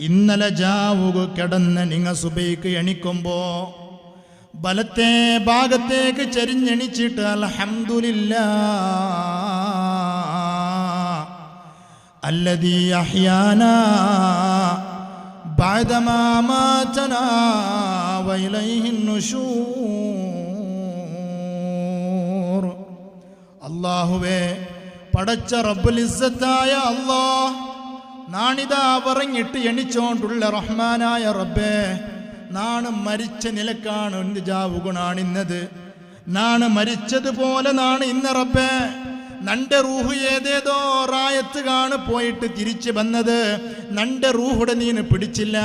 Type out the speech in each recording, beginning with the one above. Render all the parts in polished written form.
ഇന്നലെ ജാവുക കിടന്ന് നിങ്ങ സുബൈക്ക് എണിക്കുമ്പോ വലത്തെ ഭാഗത്തേക്ക് ചെരിഞ്ഞെണിച്ചിട്ട് അൽഹംദുലില്ലാ അല്ലദീ അഹ്യാനാ ബഅദമാ മാതനാ വഇലൈഹിൻ നുശൂർ. അല്ലാഹുവേ, പടച്ച റബ്ബുൽ ഇസ്സത്തായ അല്ലാഹ്, നാണിതാ പറഞ്ഞിട്ട് എണിച്ചോണ്ടുള്ള റഹ്മാനായ റബ്ബേ, നാണ് മരിച്ച നിലക്കാണ് എൻ്റെ ജാവുകണാണിന്നത്. നാണ് മരിച്ചതുപോലെ നാണ് ഇന്ന് റബ്ബേ. നന്റെ റൂഹ് ഏതേതോ റായത്ത് കാണ് പോയിട്ട് തിരിച്ചു വന്നത്. നന്റെ റൂഹുടെ നീന് പിടിച്ചില്ല,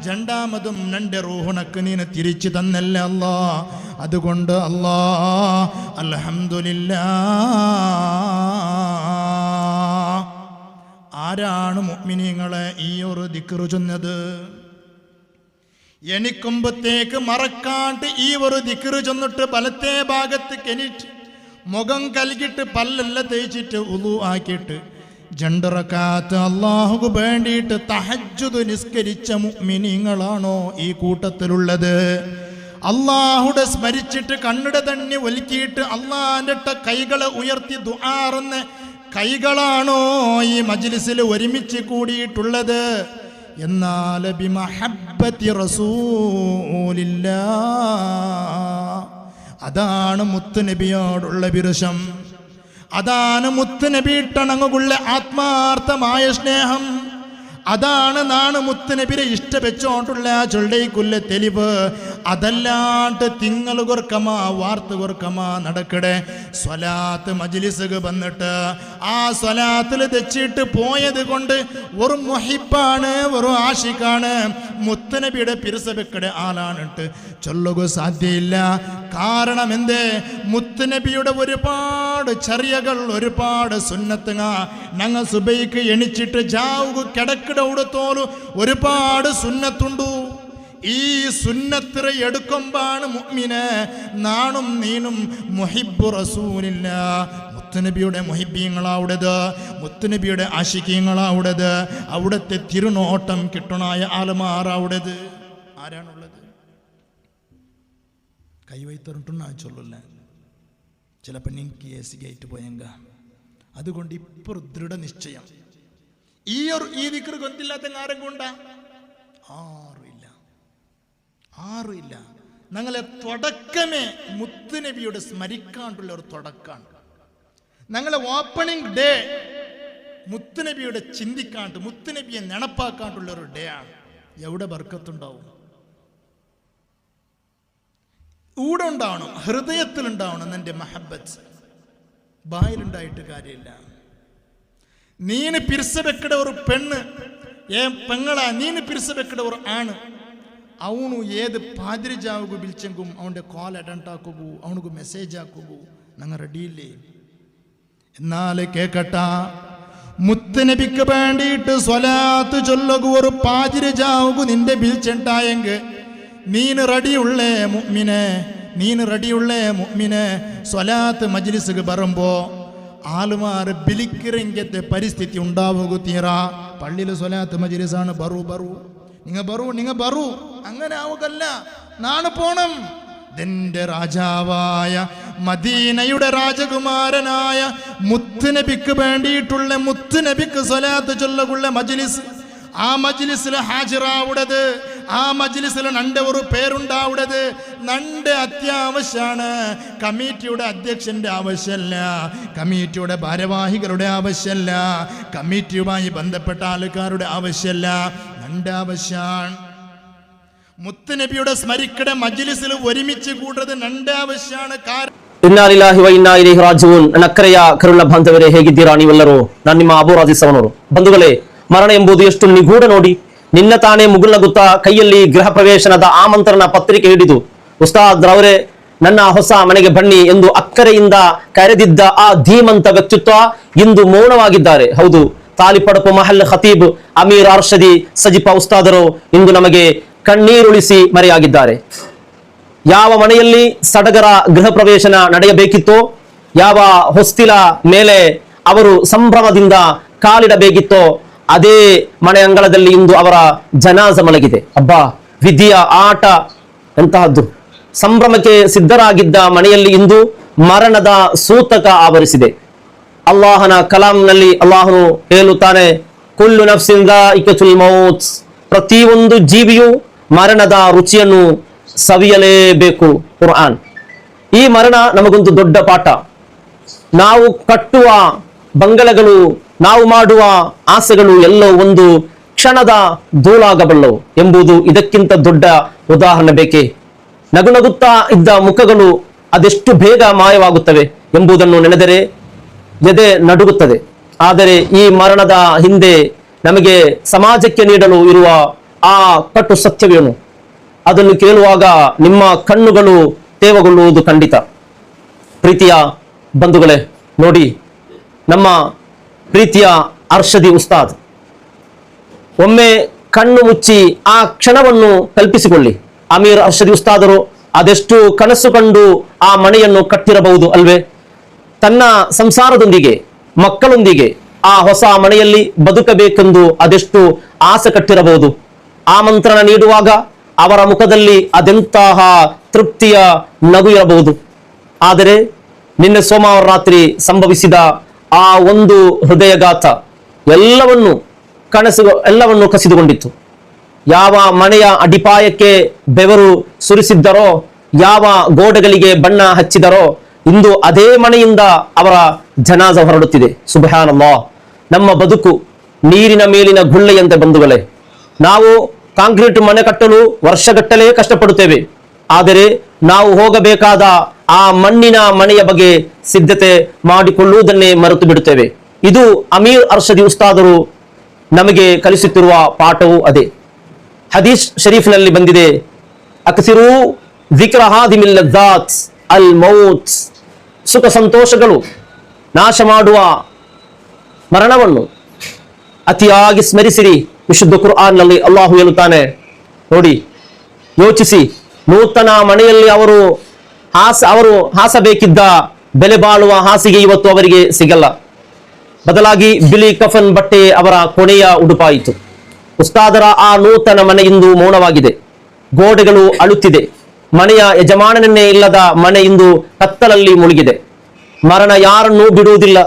രണ്ടാമതും നന്റെ റൂഹുണക്ക് നീന് തിരിച്ചു തന്നല്ല അല്ലാ. അതുകൊണ്ട് അല്ലാ അൽഹംദുലില്ലാ. ആരാണ് മുഅ്മിനീങ്ങളെ ഈ ഒരു ദിക്ർ ചൊന്നത്? എണിക്കുമ്പത്തേക്ക് മറക്കാണ്ട് ഈ ഒരു ദിക്ർ ചൊന്നിട്ട് വലത്തെ ഭാഗത്ത് കെനിറ്റ് മുഖം കൽകിട്ട് പല്ലെല്ലാം തേച്ചിട്ട് ഉളു ആക്കിയിട്ട് 2 റക്അത്ത് അല്ലാഹുക്ക് വേണ്ടിയിട്ട് തഹജ്ജുദ് നിസ്കരിച്ച മുഅ്മിനീങ്ങളാണോ ഈ കൂട്ടത്തിലുള്ളത്? അല്ലാഹുടെ സ്മരിച്ചിട്ട് കണ്ണിടെ തണ്ണി ഒലിക്കിയിട്ട് അല്ലാഹുവിന്റെ കൈകളെ ഉയർത്തി ദുആറുന്ന കൈകളാണോ ഈ മജ്ലിസിൽ ഒരുമിച്ച് കൂടിയിട്ടുള്ളത്? എന്നാൽ ബിമഹബ്ബത്തി റസൂലില്ലാഹ്, അതാണ് മുത്തുനബിയോടുള്ള വിരസം. അതാണ് മുത്തുനബിട്ടണങ്ങുള്ള ആത്മാർത്ഥമായ സ്നേഹം. അതാണ് നാണ് മുത്തുനബിരെ ഇഷ്ടപ്പെച്ചോണ്ടുള്ള ചൊല്ലൈക്കുള്ള തെളിവ്. അതല്ലാണ്ട് തിങ്ങൾ കൊർക്കമാ വാർത്ത കൊർക്കമാ നടക്കടെ സ്വലാത്ത് മജ്ലിസ് വന്നിട്ട് ആ സ്വലാത്തിൽ തെച്ചിട്ട് പോയത് കൊണ്ട് ഒരു മുഹിബാണ്, ഒരു ആഷിഖാണ്, മുത്തുനബിയുടെ പിരസബെക്കടെ ആളാണിട്ട് ചൊല്ലുക സാധ്യയില്ല. കാരണം എന്തേ? മുത്തുനബിയുടെ ഒരുപാട് ചര്യകൾ, ഒരുപാട് സുന്നത്തുങ്ങ ഞങ്ങൾ സുബൈക്ക് എണിച്ചിട്ട് ജാവുക കിടക്കിടത്തോളു ഒരുപാട് സുന്നത്തുണ്ടു. ഈ സുന്നത്തിറ എടുക്കുമ്പാണ് മുഅ്മിനെ നാണും നീനും മുഹിബ്ബു റസൂലില്ല. മുത്തുനബിയുടെ മുഹിബ്ബീങ്ങളാവുടേത്, മുത്തുനബിയുടെ ആശിക്കീങ്ങളാവുടേത്, അവിടുത്തെ തിരുനോട്ടം കിട്ടണായ ആലമാറാവുടേത്. ആരാണുള്ളത്? കൈവൈത്തറിട്ടുന്ന ചൊല്ലില്ല. ചിലപ്പോൾ നിങ്ങൾക്ക് എ സി ഗേറ്റ് പോയെങ്ക. അതുകൊണ്ട് ഇപ്പോൾ ദൃഢനിശ്ചയം ഈ ദിക്ർ കൊന്തില്ലാത്ത ആരെങ്കിലും ഉണ്ടാ? ആറുമില്ല. ഞങ്ങളെ തുടക്കമേ മുത്തുനബിയുടെ സ്മരിക്കാണ്ടുള്ള ഒരു തുടക്കമാണ്. ഞങ്ങളെ ഓപ്പണിംഗ് ഡേ മുത്തുനബിയുടെ ചിന്തിക്കാണ്ട്, മുത്തുനബിയെ നെണപ്പാക്കാണ്ടുള്ള ഒരു ഡേ ആണ്. എവിടെ ബർക്കത്തുണ്ടാവും? ഊടെ ഉണ്ടാവണം, ഹൃദയത്തിലുണ്ടാവണം നിന്റെ മഹബത്ത്. ബായിലുണ്ടായിട്ട് കാര്യമില്ല. നീന് പിരിസബെക്കട ഒരു പെണ്ണ്, പെങ്ങളാ നീന് പിരിസബെക്കട ഒരു ആണ്, ಅವನು ಏದು ಪಾದ್ರಿ ಜಾವಗೂ ಬಿಲ್ಚಂಗು ಅವನ ಕಾಲ್ ಅಟೆಂಡ್ ಹಾಕೋಗು, ಅವನಿಗೂ ಮೆಸೇಜ್ ಹಾಕೋಗು, ನಂಗೆ ರೆಡಿ ಇಲ್ಲಿ. എന്നാല് കേക്കട്ട, മുത്തുനബിക്ക് വേണ്ടിയിട്ട് സ്വലാത്ത് ചൊല്ലുക ഒരു പാതിരി ജാവുകു നിന്റെ ബിൽച്ചുണ്ടായെങ്കിൽ നീന് റെഡിയുള്ളേ മുഅ്മിനെ, നീന് റെഡിയുള്ളേ മുഅ്മിനെ. സ്വലാത്ത് മജ്ലിസിക്ക് വരുമ്പോ ആളുമാർ ബിലിക്കിറങ്ങത്തെ പരിസ്ഥിതി ഉണ്ടാവുക തീറ. പള്ളിയിൽ സ്വലാത്ത് മജ്ലിസാണ്, ബറു നിങ്ങ ബറു അങ്ങനെ ആവുകല്ല, നാണ് പോണം. ഇതിന്റെ രാജാവായ മദീനയുടെ രാജകുമാരനായ മുത്തുനബിക്ക് വേണ്ടിയിട്ടുള്ള മുത്തുനബിക്ക് സ്വലാത്ത് ചൊല്ലുള്ള മജ്ലിസ്, ആ മജ്ലിസിൽ ഹാജിറാവുടത്, ആ മജ്ലിസിൽ നന്റെ ഒരു പേരുണ്ടാവുടത് നന്റെ അത്യാവശ്യമാണ്. കമ്മിറ്റിയുടെ അധ്യക്ഷന്റെ ആവശ്യമല്ല, കമ്മിറ്റിയുടെ ഭാരവാഹികളുടെ ആവശ്യമല്ല, കമ്മിറ്റിയുമായി ബന്ധപ്പെട്ട ആൾക്കാരുടെ ആവശ്യമല്ല, നന്റെ ആവശ്യമാണ്. മുത്തുനബിയുടെ സ്മരിക്കടെ മജ്ലിസിൽ ഒരുമിച്ച് കൂടത് നന്റെ ആവശ്യമാണ്. ಇನ್ನಾ ಲಿಲ್ಲಾಹಿ ವ ಇನ್ನಾ ಇಲೈಹಿ ರಾಜಿഊൻ. ನಕ್ಕರೆಯ ಕರುಳ ಬಾಂಧವರೇ, ಹೇಗಿದ್ದೀರಾ ನೀವೆಲ್ಲರೂ? ನಾನು ನಿಮ್ಮ ಅಬೂ ರಾಜಿ ಸವನೂರು. ಬಂಧುಗಳೇ, ಮರಣ ಎಂಬುದು ಎಷ್ಟು ನಿಗೂಢ ನೋಡಿ. ನಿನ್ನ ತಾನೇ ಮುಗುಳ್ನಗುತ್ತಾ ಕೈಯಲ್ಲಿ ಗೃಹ ಪ್ರವೇಶನದ ಆಮಂತ್ರಣ ಪತ್ರಿಕೆ ಹಿಡಿದು ಉಸ್ತಾದ್ ರವರೇ ನನ್ನ ಹೊಸ ಮನೆಗೆ ಬನ್ನಿ ಎಂದು ಅಕ್ಕರೆಯಿಂದ ಕರೆದಿದ್ದ ಆ ಧೀಮಂತ ವ್ಯಕ್ತಿತ್ವ ಇಂದು ಮೌನವಾಗಿದ್ದಾರೆ. ಹೌದು, ತಾಲಿಪಡಪು ಮಹಲ್ ಖತೀಬ್ ಅಮೀರ್ ಅರ್ಷದಿ ಸಜಿಪ ಉಸ್ತಾದರು ಇಂದು ನಮಗೆ ಕಣ್ಣೀರುಳಿಸಿ ಮರೆಯಾಗಿದ್ದಾರೆ. ಯಾವ ಮನೆಯಲ್ಲಿ ಸಡಗರ ಗೃಹ ಪ್ರವೇಶನ ನಡೆಯಬೇಕಿತ್ತೋ, ಯಾವ ಹೊಸ್ತಿಲ ಮೇಲೆ ಅವರು ಸಂಭ್ರಮದಿಂದ ಕಾಲಿಡಬೇಕಿತ್ತೋ ಅದೇ ಮನೆ ಅಂಗಳದಲ್ಲಿ ಇಂದು ಅವರ ಜನಾಜ ಮಲಗಿದೆ. ಅಬ್ಬಾ, ವಿಧಿಯ ಆಟ ಎಂತಹದ್ದು! ಸಂಭ್ರಮಕ್ಕೆ ಸಿದ್ಧರಾಗಿದ್ದ ಮನೆಯಲ್ಲಿ ಇಂದು ಮರಣದ ಸೂತಕ ಆವರಿಸಿದೆ. ಅಲ್ಲಾಹನ ಕಲಾಂನಲ್ಲಿ ಅಲ್ಲಾಹನು ಹೇಳುತ್ತಾನೆ, ಕುಲ್ಲು ನಫ್ಸಿನ್ ದಾಯಿಕತುಲ್ ಮೌತ್, ಪ್ರತಿಯೊಂದು ಜೀವಿಯು ಮರಣದ ರುಚಿಯನ್ನು ಸವಿಯಲೇಬೇಕು. ಕುರ್ಆನ್. ಈ ಮರಣ ನಮಗೊಂದು ದೊಡ್ಡ ಪಾಠ. ನಾವು ಕಟ್ಟುವ ಬಂಗಲೆಗಳು, ನಾವು ಮಾಡುವ ಆಸೆಗಳು ಎಲ್ಲೋ ಒಂದು ಕ್ಷಣದ ಧೂಳಾಗಬಲ್ಲವು ಎಂಬುದು ಇದಕ್ಕಿಂತ ದೊಡ್ಡ ಉದಾಹರಣೆ ಬೇಕೇ? ನಗುನಗುತ್ತಾ ಇದ್ದ ಮುಖಗಳು ಅದೆಷ್ಟು ಬೇಗ ಮಾಯವಾಗುತ್ತವೆ ಎಂಬುದನ್ನು ನೆನೆದರೆ ಎದೆ ನಡುಗುತ್ತದೆ. ಆದರೆ ಈ ಮರಣದ ಹಿಂದೆ ನಮಗೆ ಸಮಾಜಕ್ಕೆ ನೀಡಲು ಇರುವ ಆ ಕಟ್ಟು ಸತ್ಯವೇನು? ಅದನ್ನು ಕೇಳುವಾಗ ನಿಮ್ಮ ಕಣ್ಣುಗಳು ತೇವಗೊಳ್ಳುವುದು ಖಂಡಿತ. ಪ್ರೀತಿಯ ಬಂಧುಗಳೇ, ನೋಡಿ, ನಮ್ಮ ಪ್ರೀತಿಯ ಅರ್ಷದಿ ಉಸ್ತಾದ್, ಒಮ್ಮೆ ಕಣ್ಣು ಮುಚ್ಚಿ ಆ ಕ್ಷಣವನ್ನು ಕಲ್ಪಿಸಿಕೊಳ್ಳಿ. ಅಮೀರ್ ಅರ್ಷದಿ ಉಸ್ತಾದರು ಅದೆಷ್ಟು ಕನಸು ಕಂಡು ಆ ಮನೆಯನ್ನು ಕಟ್ಟಿರಬಹುದು ಅಲ್ವೇ? ತನ್ನ ಸಂಸಾರದೊಂದಿಗೆ, ಮಕ್ಕಳೊಂದಿಗೆ ಆ ಹೊಸ ಮನೆಯಲ್ಲಿ ಬದುಕಬೇಕೆಂದು ಅದೆಷ್ಟು ಆಸೆ ಕಟ್ಟಿರಬಹುದು. ಆಮಂತ್ರಣ ನೀಡುವಾಗ ಅವರ ಮುಖದಲ್ಲಿ ಅದೆಂತಹ ತೃಪ್ತಿಯ ನಗು ಇರಬಹುದು. ಆದರೆ ನಿನ್ನೆ ಸೋಮವಾರ ರಾತ್ರಿ ಸಂಭವಿಸಿದ ಆ ಒಂದು ಹೃದಯಘಾತ ಎಲ್ಲವನ್ನು ಕಸಿದುಕೊಂಡಿತ್ತು. ಯಾವ ಮನೆಯ ಅಡಿಪಾಯಕ್ಕೆ ಬೆವರು ಸುರಿಸಿದ್ದರೋ, ಯಾವ ಗೋಡೆಗಳಿಗೆ ಬಣ್ಣ ಹಚ್ಚಿದರೋ, ಇಂದು ಅದೇ ಮನೆಯಿಂದ ಅವರ ಜನಾಜ ಹೊರಡುತ್ತಿದೆ. ಸುಬ್ಹಾನಲ್ಲಾಹ್. ನಮ್ಮ ಬದುಕು ನೀರಿನ ಮೇಲಿನ ಗುಳ್ಳೆಯಂತೆ ಬಂಧುಗಳೇ. ನಾವು ಕಾಂಕ್ರೀಟ್ ಮನೆ ಕಟ್ಟಲು ವರ್ಷಗಟ್ಟಲೆ ಕಷ್ಟಪಡುತ್ತೇವೆ. ಆದರೆ ನಾವು ಹೋಗಬೇಕಾದ ಆ ಮಣ್ಣಿನ ಮನೆಯ ಬಗ್ಗೆ ಸಿದ್ಧತೆ ಮಾಡಿಕೊಳ್ಳುವುದನ್ನೇ ಮರೆತು ಬಿಡುತ್ತೇವೆ. ಇದು ಅಮೀರ್ ಅರ್ಷದಿ ಉಸ್ತಾದರು ನಮಗೆ ಕಲಿಸುತ್ತಿರುವ ಪಾಠವೂ ಅದೇ. ಹದೀಸ್ ಶರೀಫ್ನಲ್ಲಿ ಬಂದಿದೆ, ಅಕ್ಸಿರೂ ಜಿಕ್ರ ಹಾದಿಮಿಲ್ ಲಜ್ಜಾತ್ ಅಲ್ ಮೌತ್, ಸುಖ ಸಂತೋಷಗಳು ನಾಶ ಮಾಡುವ ಮರಣವನ್ನು ಅತಿಯಾಗಿ ಸ್ಮರಿಸಿರಿ. ವಿಶುದ್ಧ ಕುರ್ಆನ್ನಲ್ಲಿ ಅಲ್ಲಾಹು ಹೇಳುತ್ತಾನೆ, ನೋಡಿ, ಯೋಚಿಸಿ, ನೂತನ ಮನೆಯಲ್ಲಿ ಅವರು ಹಾಸಬೇಕಿದ್ದ ಬೆಲೆ ಬಾಳುವ ಹಾಸಿಗೆ ಇವತ್ತು ಅವರಿಗೆ ಸಿಗಲ್ಲ. ಬದಲಾಗಿ ಬಿಳಿ ಕಫನ್ ಬಟ್ಟೆ ಅವರ ಕೊನೆಯ ಉಡುಪಾಯಿತು. ಉಸ್ತಾದರ ಆ ನೂತನ ಮನೆ ಇಂದು ಮೌನವಾಗಿದೆ. ಗೋಡೆಗಳು ಅಳುತ್ತಿದೆ. ಮನೆಯ ಯಜಮಾನನನ್ನೇ ಇಲ್ಲದ ಮನೆ ಇಂದು ಕತ್ತಲಲ್ಲಿ ಮುಳುಗಿದೆ. ಮರಣ ಯಾರನ್ನೂ ಬಿಡುವುದಿಲ್ಲ,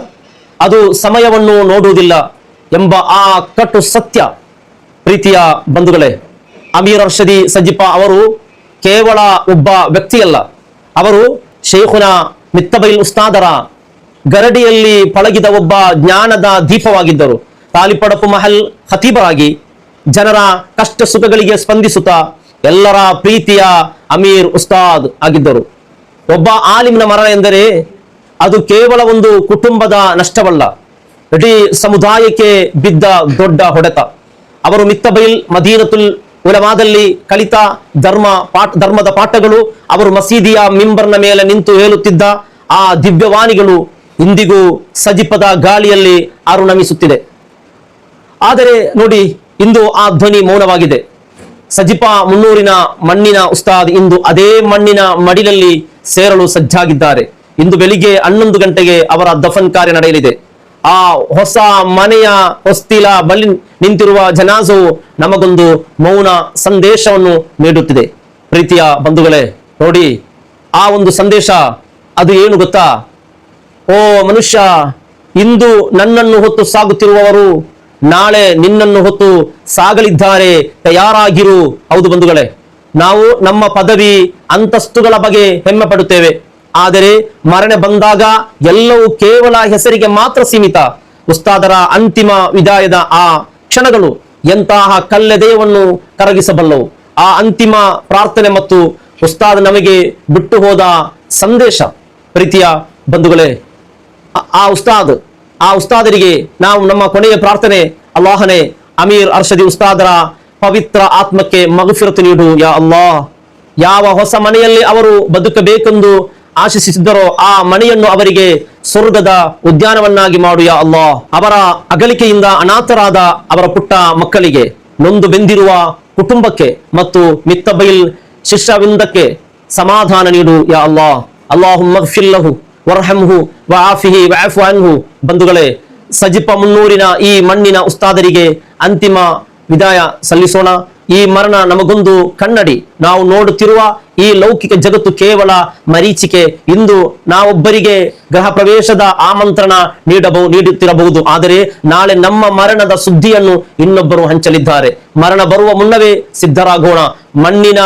ಅದು ಸಮಯವನ್ನು ನೋಡುವುದಿಲ್ಲ ಎಂಬ ಆ ಕಟ್ಟು ಸತ್ಯ. ಪ್ರೀತಿಯ ಬಂಧುಗಳೇ, ಅಮೀರ್ ಅರ್ಷದಿ ಸಜಿಪಾ ಅವರು ಕೇವಲ ಒಬ್ಬ ವ್ಯಕ್ತಿಯಲ್ಲ, ಅವರು ಶೇಖುನ ಮಿತ್ತಬೈಲ್ ಉಸ್ತಾದರ ಗರಡಿಯಲ್ಲಿ ಪಳಗಿದ ಒಬ್ಬ ಜ್ಞಾನದ ದೀಪವಾಗಿದ್ದರು. ತಾಲಿಪಡಪು ಮಹಲ್ ಖತೀಬರಾಗಿ ಜನರ ಕಷ್ಟ ಸುಖಗಳಿಗೆ ಸ್ಪಂದಿಸುತ್ತಾ ಎಲ್ಲರ ಪ್ರೀತಿಯ ಅಮೀರ್ ಉಸ್ತಾದ್ ಆಗಿದ್ದರು. ಒಬ್ಬ ಆಲಿಮ್ನ ಮರಣ ಎಂದರೆ ಅದು ಕೇವಲ ಒಂದು ಕುಟುಂಬದ ನಷ್ಟವಲ್ಲ, ಇಡೀ ಸಮುದಾಯಕ್ಕೆ ಬಿದ್ದ ದೊಡ್ಡ ಹೊಡೆತ. ಅವರು ಮಿತ್ತಬೈಲ್ ಮದೀನತುಲ್ ಉಲಮಾದಲ್ಲಿ ಕಲಿತ ಧರ್ಮದ ಪಾಠಗಳು, ಅವರು ಮಸೀದಿಯ ಮಿಂಬರ್ನ ಮೇಲೆ ನಿಂತು ಹೇಳುತ್ತಿದ್ದ ಆ ದಿವ್ಯವಾಣಿಗಳು ಇಂದಿಗೂ ಸಜಿಪದ ಗಾಳಿಯಲ್ಲಿ ಅರುಣಮಿಸುತ್ತಿದೆ. ಆದರೆ ನೋಡಿ, ಇಂದು ಆ ಧ್ವನಿ ಮೌನವಾಗಿದೆ. ಸಜಿಪಾ 300 ಮಣ್ಣಿನ ಉಸ್ತಾದ್ ಇಂದು ಅದೇ ಮಣ್ಣಿನ ಮಡಿಲಲ್ಲಿ ಸೇರಲು ಸಜ್ಜಾಗಿದ್ದಾರೆ. ಇಂದು ಬೆಳಿಗ್ಗೆ 11 ಗಂಟೆಗೆ ಅವರ ದಫನ್ ಕಾರ್ಯ ನಡೆಯಲಿದೆ. ಆ ಹೊಸ ಮನೆಯ ಹೊಸ್ತಿಲ ಬಳಿ ನಿಂತಿರುವ ಜನಾಜವು ನಮಗೊಂದು ಮೌನ ಸಂದೇಶವನ್ನು ನೀಡುತ್ತಿದೆ. ಪ್ರೀತಿಯ ಬಂಧುಗಳೇ, ನೋಡಿ, ಆ ಒಂದು ಸಂದೇಶ ಅದು ಏನು ಗೊತ್ತಾ? ಓ ಮನುಷ್ಯ, ಇಂದು ನನ್ನನ್ನು ಹೊತ್ತು ಸಾಗುತ್ತಿರುವವರು ನಾಳೆ ನಿನ್ನನ್ನು ಹೊತ್ತು ಸಾಗಲಿದ್ದಾರೆ, ತಯಾರಾಗಿರು. ಹೌದು ಬಂಧುಗಳೇ, ನಾವು ನಮ್ಮ ಪದವಿ ಅಂತಸ್ತುಗಳ ಬಗ್ಗೆ ಹೆಮ್ಮೆ ಪಡುತ್ತೇವೆ. ಆದರೆ ಮರಣ ಬಂದಾಗ ಎಲ್ಲವೂ ಕೇವಲ ಹೆಸರಿಗೆ ಮಾತ್ರ ಸೀಮಿತ. ಉಸ್ತಾದರ ಅಂತಿಮ ವಿದಾಯದ ಆ ಕ್ಷಣಗಳು ಎಂತಹ ಕಲ್ಲೆದೆಯನ್ನು ಕರಗಿಸಬಲ್ಲವು. ಆ ಅಂತಿಮ ಪ್ರಾರ್ಥನೆ ಮತ್ತು ಉಸ್ತಾದ್ ನಮಗೆ ಬಿಟ್ಟು ಹೋದ ಸಂದೇಶ. ಪ್ರೀತಿಯ ಬಂಧುಗಳೇ, ಆ ಉಸ್ತಾದರಿಗೆ ನಾವು ನಮ್ಮ ಕೊನೆಯ ಪ್ರಾರ್ಥನೆ, ಅಲ್ಲಾಹನೇ, ಅಮೀರ್ ಅರ್ಷದಿ ಉಸ್ತಾದರ ಪವಿತ್ರ ಆತ್ಮಕ್ಕೆ ಮಗಫಿರತ್ ನೀಡು ಯಾ ಅಲ್ಲಾಹ್. ಯಾವ ಹೊಸ ಮನೆಯಲ್ಲಿ ಅವರು ಬದುಕಬೇಕೆಂದು ಆಶಿಸಿದ್ದರೋ ಆ ಮನೆಯನ್ನು ಅವರಿಗೆ ಸ್ವರ್ಗದ ಉದ್ಯಾನವನ್ನಾಗಿ ಮಾಡು ಯಾ ಅಲ್ಲಾಹ್. ಅವರ ಅಗಲಿಕೆಯಿಂದ ಅನಾಥರಾದ ಅವರ ಪುಟ್ಟ ಮಕ್ಕಳಿಗೆ, ನೊಂದು ಬೆಂದಿರುವ ಕುಟುಂಬಕ್ಕೆ ಮತ್ತು ಮಿತ್ತಬೈಲ್ ಶಿಷ್ಯವೃಂದಕ್ಕೆ ಸಮಾಧಾನ ನೀಡು ಯಾ ಅಲ್ಲಾಹ್. ಅಲ್ಲಾಹುಮ್ಮ ಘಫಿರ್ ಲಹು ವರ್ಹಮ್ಹು ವಆಫಿಹಿ ವಅಫು ಅನ್ಹು. ಬಂಧುಗಳೇ, ಸಜಿಪ ಮುನ್ನೂರಿನ ಈ ಮಣ್ಣಿನ ಉಸ್ತಾದರಿಗೆ ಅಂತಿಮ ವಿದಾಯ ಸಲ್ಲಿಸೋಣ. ಈ ಮರಣ ನಮಗೊಂದು ಕನ್ನಡಿ. ನಾವು ನೋಡುತ್ತಿರುವ ಈ ಲೌಕಿಕ ಜಗತ್ತು ಕೇವಲ ಮರೀಚಿಕೆ. ಇಂದು ನಾವೊಬ್ಬರಿಗೆ ಗೃಹ ಪ್ರವೇಶದ ಆಮಂತ್ರಣ ನೀಡುತ್ತಿರಬಹುದು, ಆದರೆ ನಾಳೆ ನಮ್ಮ ಮರಣದ ಸುದ್ದಿಯನ್ನು ಇನ್ನೊಬ್ಬರು ಹಂಚಲಿದ್ದಾರೆ. ಮರಣ ಬರುವ ಮುನ್ನವೇ ಸಿದ್ಧರಾಗೋಣ. ಮಣ್ಣಿನ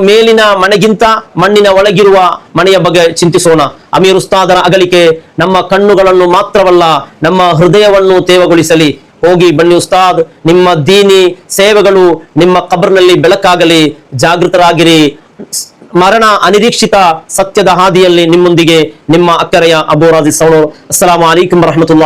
ಮೇಲಿನ ಮನೆಗಿಂತ ಮಣ್ಣಿನ ಒಳಗಿರುವ ಮನೆಯ ಬಗ್ಗೆ ಚಿಂತಿಸೋಣ. ಅಮೀರ್ ಉಸ್ತಾದರ ಅಗಲಿಕೆ ನಮ್ಮ ಕಣ್ಣುಗಳನ್ನು ಮಾತ್ರವಲ್ಲ, ನಮ್ಮ ಹೃದಯವನ್ನು ತೇವಗೊಳಿಸಲಿ. ಹೋಗಿ ಬನ್ನಿ ಉಸ್ತಾದ್, ನಿಮ್ಮ ದೀನಿ ಸೇವೆಗಳು ನಿಮ್ಮ ಕಬರ್ನಲ್ಲಿ ಬೆಳಕಾಗಲಿ. ಜಾಗೃತರಾಗಿರಿ. ಮರಣ ಅನಿರೀಕ್ಷಿತ, ಸತ್ಯದ ಹಾದಿಯಲ್ಲಿ ನಿಮ್ಮೊಂದಿಗೆ ನಿಮ್ಮ ಅಕ್ಕರೆಯ ಅಬು ರಾಜಿ ಸೌನೂರ್. ಅಸ್ಸಲಾಮು ಅಲೈಕುಂ ವರಹಮತುಲ್ಲಾಹಿ